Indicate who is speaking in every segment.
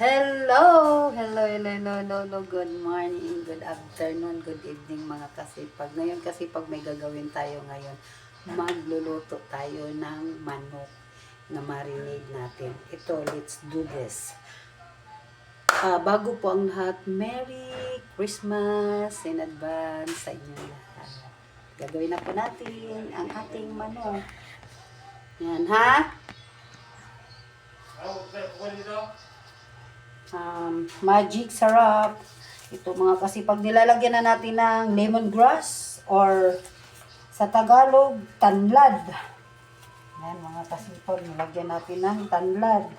Speaker 1: Hello. Good morning, good afternoon, good evening mga kasipag. Ngayon kasipag may gagawin tayo ngayon. Magluluto tayo ng manok na marinade natin. Ito, let's do this. Bago po ang lahat, Merry Christmas in advance sa inyo lahat. Gagawin na po natin ang ating manok. Yan ha? Magic sarap. Ito mga kasipag, nilalagyan na natin ng lemongrass or sa Tagalog, tanlad. Yan mga kasipag, nilagyan natin ng tanlad.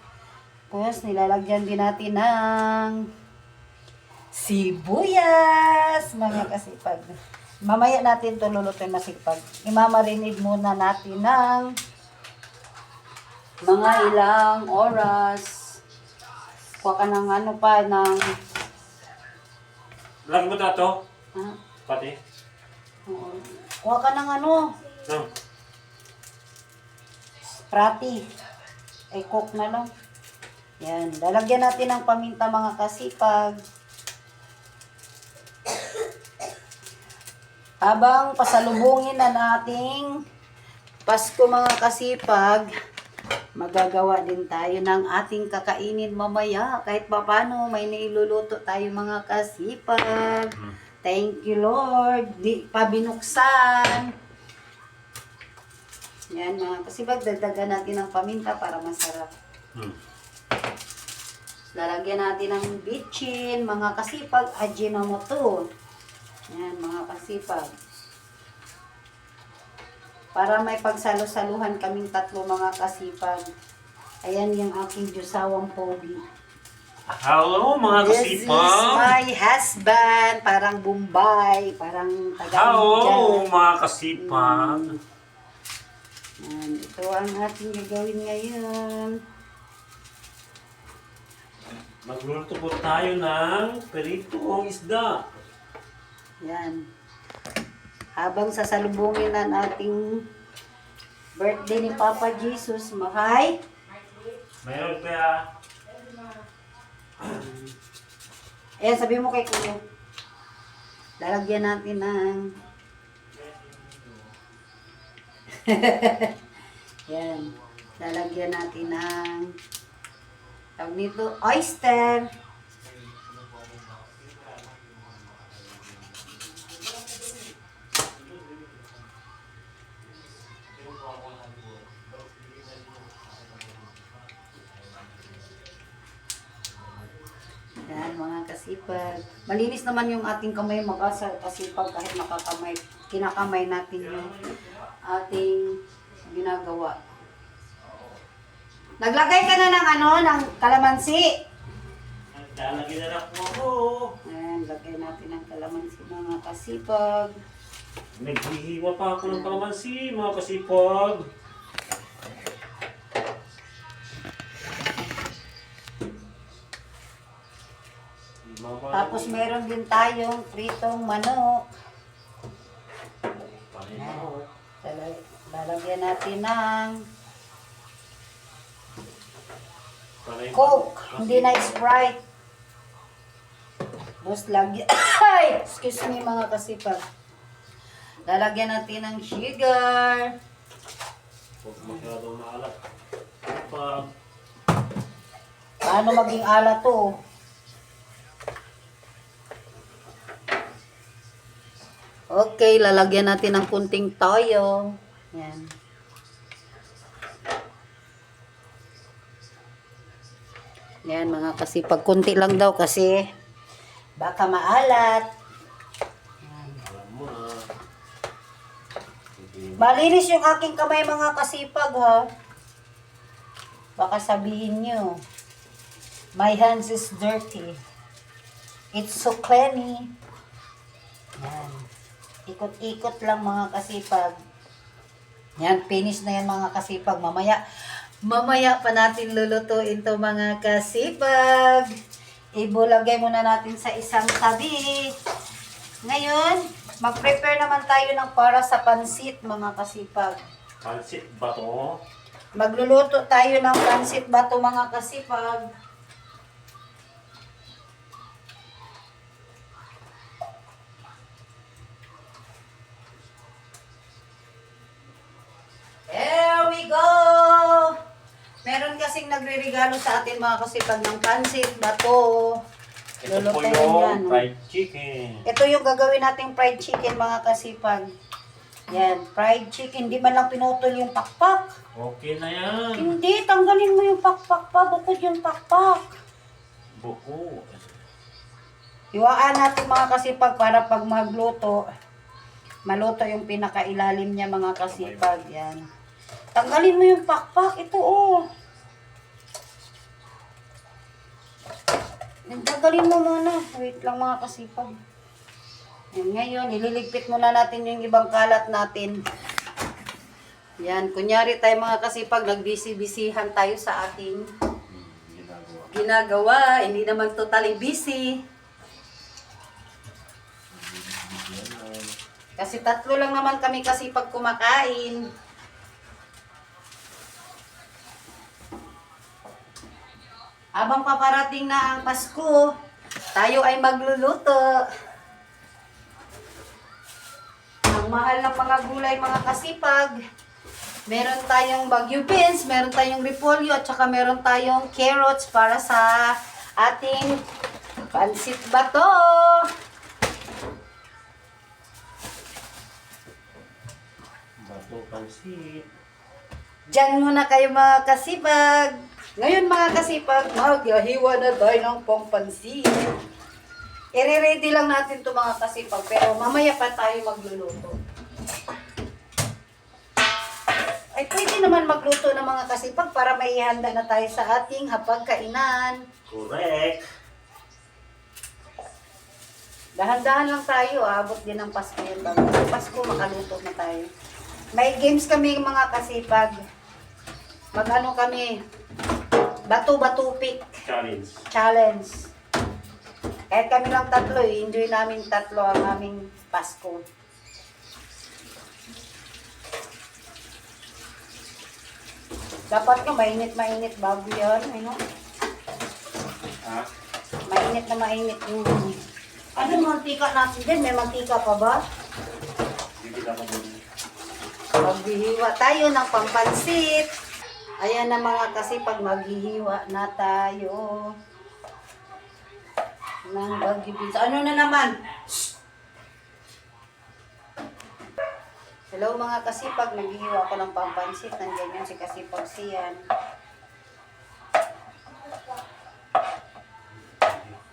Speaker 1: Tapos nilalagyan din natin ng sibuyas, mga kasipag. Mamaya natin ito lulutuin masipag. Imamarinate muna natin ng mga ilang oras. Kuha ka ng ano pa, ng...
Speaker 2: Lagi mo tato?
Speaker 1: Ha?
Speaker 2: Pati?
Speaker 1: Kuha ka ng ano,
Speaker 2: No.
Speaker 1: prati. Ay, cook na lang. Yan. Lalagyan natin ng paminta mga kasipag. Habang pasalubungin na nating Pasko mga kasipag, magagawa din tayo ng ating kakainin mamaya. Kahit paano may nailuluto tayo mga kasipag. Thank you Lord. Di pa binuksan. Yan mga kasipag, dagdagan natin ng paminta para masarap. Lalagyan natin ng bitchin, mga kasipag, ajinomoto. Yan mga kasipag. Para may pagsalo-saluhan kaming tatlo mga kasipag. Ayan yung aking Diyosawang pogi.
Speaker 2: Hello mga
Speaker 1: This is
Speaker 2: kasipag!
Speaker 1: my husband. Parang Bombay. Parang Tagalog.
Speaker 2: Hello mga kasipag!
Speaker 1: Yan. Ito ang ating gagawin ngayon.
Speaker 2: Magluluto po tayo ng peritong isda.
Speaker 1: Yan. Habang sasalubungin ang ating birthday ni Papa Jesus, mahay.
Speaker 2: Mayroon kaya...
Speaker 1: Ayan, sabi mo kay Kuya. Lalagyan natin ng... Yan. Lalagyan natin ng... Tawag nito, oyster. Yan mga kasipag. Malinis naman yung ating kamay mga kasipag kahit nakakamay. Kinakamay natin yung ating ginagawa. Naglagay ka na ng ano, ng kalamansi.
Speaker 2: Lalagyan na lang po ako.
Speaker 1: Ayan, lagay natin ng kalamansi mga kasipag.
Speaker 2: Naghihiwa pa ako ng kalamansi mga kasipag.
Speaker 1: Tapos meron din tayong pritong manok. Lalagyan natin ng Coke, hindi na Sprite. Tapos lagyan, excuse me mga kasipag. Lalagyan natin ng sugar.
Speaker 2: Huwag masyadong maalat. Pag
Speaker 1: Paano maging ala to? Okay, lalagyan natin ng kunting toyo. Yan. Yan mga kasipag, kunti lang daw kasi baka maalat.
Speaker 2: alam mo na.
Speaker 1: Malinis yung aking kamay mga kasipag ha. Baka sabihin nyo, my hands is dirty. It's so clean. Yan. Ikot-ikot lang mga kasipag. Yan, finish na yan mga kasipag. Mamaya pa natin lulutuin to mga kasipag. Ibulagay muna natin sa isang tabi. Ngayon, mag-prepare naman tayo ng para sa pansit mga kasipag.
Speaker 2: Pansit ba to?
Speaker 1: Magluluto tayo ng pansit bato mga kasipag. nagre-regalo sa atin mga kasipag ng pansit, bato.
Speaker 2: Ito po
Speaker 1: Lulutuin
Speaker 2: yung
Speaker 1: yan, no?
Speaker 2: fried chicken.
Speaker 1: Ito yung gagawin nating fried chicken mga kasipag. Yan, fried chicken. Hindi man lang pinutol yung pakpak.
Speaker 2: Okay na yan.
Speaker 1: Hindi, tanggalin mo yung pakpak pa. Bukod yung pakpak.
Speaker 2: Buko.
Speaker 1: Iwaan natin mga kasipag para pag magluto, maluto yung pinakailalim niya mga kasipag. Yan. Tanggalin mo yung pakpak. Ito oh. Tanggalin mo muna. Wait lang mga kasipag. Yan, ngayon, ililigpit muna natin yung ibang kalat natin. Yan, kunyari tayo mga kasipag, nagbisi-bisihan tayo sa ating ginagawa. Hindi naman totally busy. Kasi 3 lang naman kami kasipag kumakain. Habang paparating na ang Pasko, tayo ay magluluto. Ang mahal ng mga gulay, mga kasipag. Meron tayong Baguio beans, meron tayong repolyo, at saka meron tayong carrots para sa ating pansit bato.
Speaker 2: Bato pansit.
Speaker 1: Diyan muna kayo mga kasipag. Ngayon mga kasipag, maghiwa na tayo ng pangpansit. I-ready lang natin ito mga kasipag, pero mamaya pa tayo magluluto. Ay, pwede naman magluto ng mga kasipag para maihanda na tayo sa ating hapagkainan.
Speaker 2: Correct.
Speaker 1: Dahan-dahan lang tayo, abot din ng Pasko yun. Bago Pasko, makaluto na tayo. May games kami mga kasipag. Mag-ano kami, bato-bato pick
Speaker 2: Challenge.
Speaker 1: challenge. Kahit kami lang 3, enjoy namin 3 ang aming Pasko. Dapat nga mainit bago yan, ano?
Speaker 2: Ha?
Speaker 1: Mainit na mainit yung... Ano yung mantika natin din? May mantika pa ba?
Speaker 2: Hindi ka pa din.
Speaker 1: Maghihiwa tayo ng pampansit. Ayan na mga kasipag, maghihiwa na tayo ng Baguio beans. Ano na naman? Hello mga kasipag, naghihiwa ko ng pampansit. Nandiyan yun si Kasipag Sian.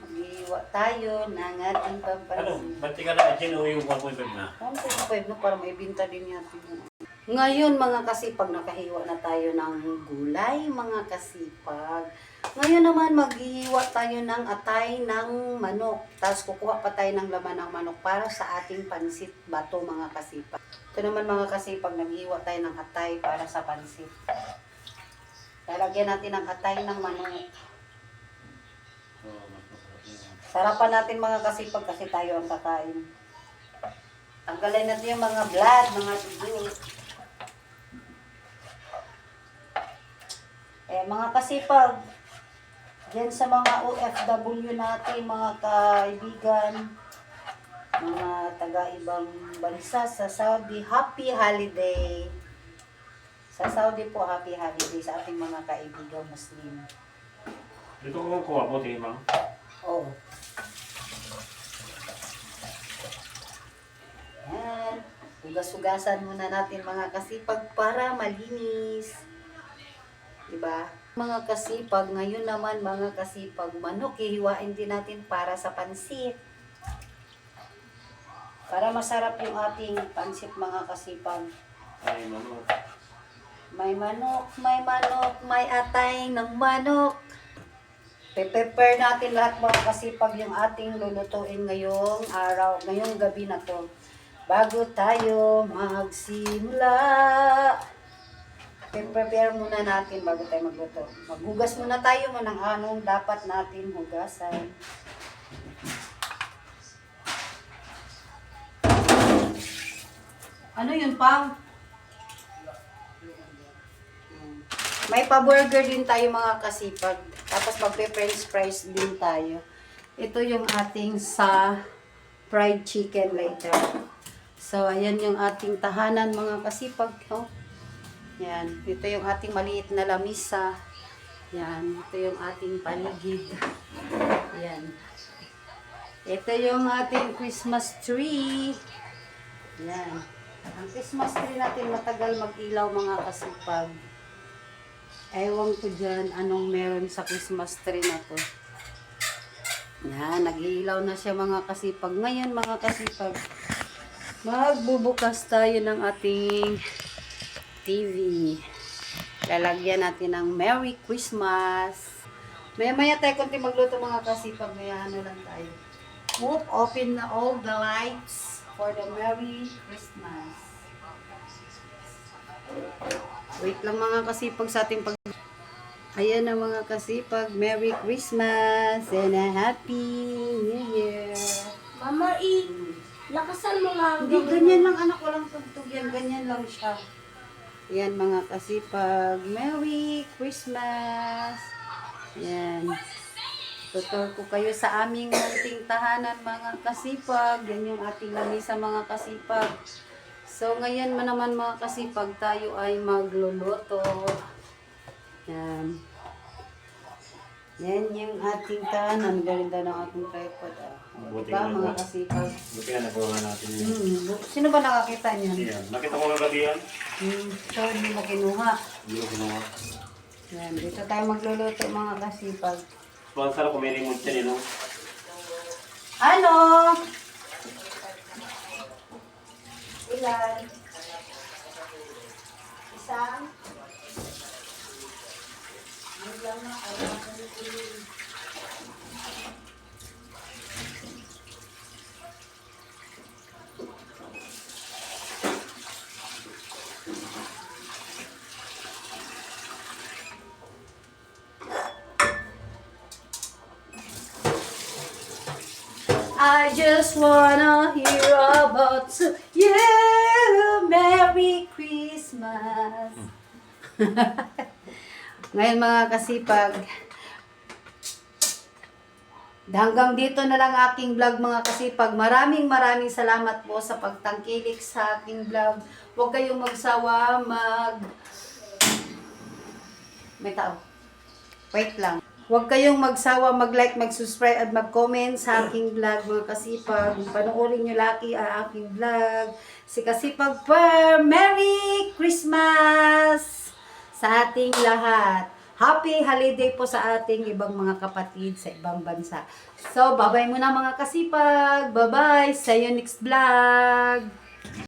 Speaker 1: Maghihiwa tayo ng ating
Speaker 2: Ano?
Speaker 1: pampansit.
Speaker 2: Ba't di ka na dyan o yung 1.5 na?
Speaker 1: 1.5 na para may binta din natin. Ngayon mga kasipag, nakahiwa na tayo ng gulay mga kasipag. Ngayon naman maghihiwa tayo ng atay ng manok. Tapos kukuha pa tayo ng laman ng manok para sa ating pansit bato mga kasipag. Ito naman mga kasipag, naghihiwa tayo ng atay para sa pansit. Lalagyan natin ng atay ng manok. Sarapan natin mga kasipag kasi tayo ang kakain. Tanggalin natin yung mga blood, mga dugo. Mga kasipag, dyan sa mga OFW natin, mga kaibigan, mga taga-ibang bansa sa Saudi, Happy Holiday. Sa Saudi po, Happy Holiday sa ating mga kaibigan Muslim.
Speaker 2: Dito ko kung kuha mo, tingin ma'am.
Speaker 1: Oh. Yan. Hugas-hugasan muna natin mga kasipag para malinis. Diba? Mga kasipag, ngayon naman mga kasipag, manok, hihiwain din natin para sa pansit. Para masarap yung ating pansit mga kasipag.
Speaker 2: Ay, manok.
Speaker 1: May manok, may atay ng manok. Prepare natin lahat mga kasipag yung ating lulutuin ngayong araw, ngayong gabi na to. Bago tayo magsimula. Prepare muna natin bago tayo magluto. Maghugas muna tayo ng anong dapat natin hugasan. Ano yun, Pam? May pa-burger din tayo mga kasipag. Tapos magpe-french fries din tayo. Ito yung ating sa fried chicken later. So, ayan yung ating tahanan mga kasipag. Oh. Yan. Ito yung ating maliit na lamisa. Yan, ito yung ating paligid. Yan. Ito yung ating Christmas tree. Yan. Ang Christmas tree natin matagal mag-ilaw mga kasipag. Ewan ko dyan anong meron sa Christmas tree na to. Yan, nag-iilaw na siya mga kasipag. Ngayon mga kasipag, magbubukas tayo ng ating TV. Lalagyan natin ng Merry Christmas. Maya-maya tayo konti magluto mga kasipag. Maya ano lang tayo. Open na all the lights for the Merry Christmas. Wait lang mga kasipag sa ating pag... Ayan na mga kasipag. Merry Christmas and a Happy New Year.
Speaker 3: Mama, lakasan mo nga.
Speaker 1: Hindi, ganyan lang anak. Walang tugtog yan. Ganyan lang siya. Yan mga kasipag. Merry Christmas. Yan. Tutur ko kayo sa aming munting tahanan mga kasipag. Yan yung ating lamisa mga kasipag. So ngayon naman mga kasipag tayo ay magluluto. Yan. Yan yung ating tahanan. Ganda ng ating tripod.
Speaker 2: Buti
Speaker 1: Diba
Speaker 2: nga
Speaker 1: mga
Speaker 2: po.
Speaker 1: kasipag?
Speaker 2: Buti nga nagawa natin yun.
Speaker 1: Sino ba nakakita niyan?
Speaker 2: Yan. Nakita ko kagabi yan.
Speaker 1: So hindi mo kinuha.
Speaker 2: Hindi ko ginawa.
Speaker 1: Yan. Dito tayo magluluto mga kasipag.
Speaker 2: Sponsor ako, may remote yan, no?
Speaker 1: Ano? Ilan? Isang? Ilan na? I just wanna hear about you. Merry Christmas. Ngayon mga kasipag, hanggang dito na lang aking vlog mga kasipag. Maraming salamat po sa pagtangkilik sa aking vlog. Huwag kayong magsawa May tao. Wait lang. Huwag kayong magsawa mag-like, mag-subscribe at mag-comment sa aking vlog mga kasipag. Panoorin nyo lagi ang aking vlog. Si Kasipag Per, Merry Christmas sa ating lahat. Happy holiday po sa ating ibang mga kapatid sa ibang bansa. So, bye-bye muna mga kasipag. Bye-bye. See you next vlog.